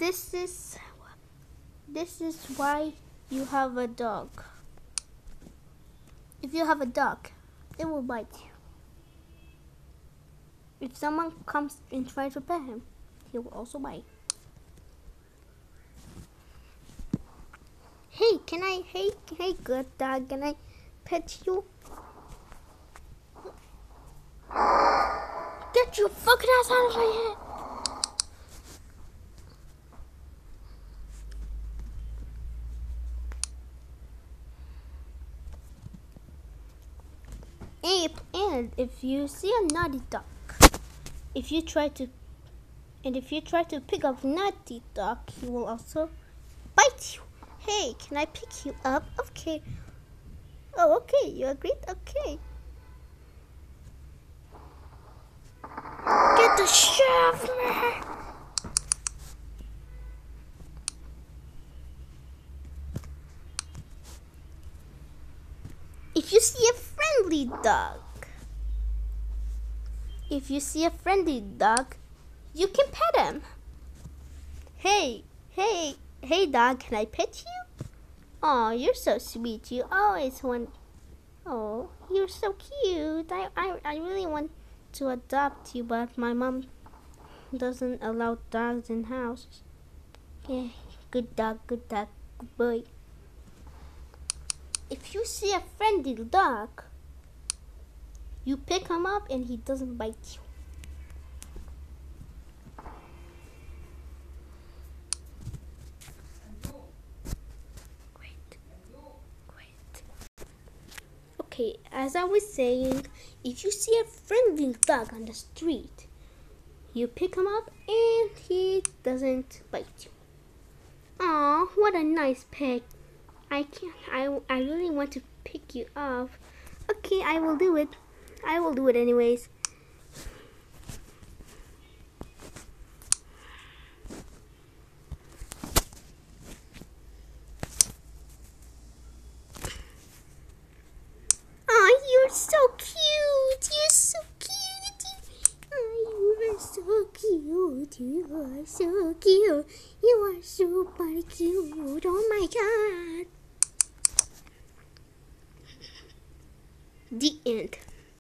This is why you have a dog. If you have a dog, it will bite you. If someone comes and tries to pet him, he will also bite. Hey, hey, good dog, can I pet you? Get your fucking ass out of my head! And if you see a naughty dog, if you try to pick up naughty dog, he will also bite you. Hey, can I pick you up? Okay. Oh, okay. You agreed? Okay. Get the shit out of me! If you see a friendly dog, you can pet him. Hey dog, can I pet you? Oh, you're so sweet. You always want. Oh, you're so cute. I really want to adopt you, but my mom doesn't allow dogs in houses. Yeah, good dog, good boy. If you see a friendly dog, you pick him up and he doesn't bite you. Great. Okay, as I was saying, if you see a friendly dog on the street, you pick him up and he doesn't bite you. Aw, what a nice pet. I really want to pick you up. Okay, I will do it. I will do it anyways. Aw, you're so cute. You're so cute. Oh, you are so cute. You are so cute. You are super cute. Oh my god. The end.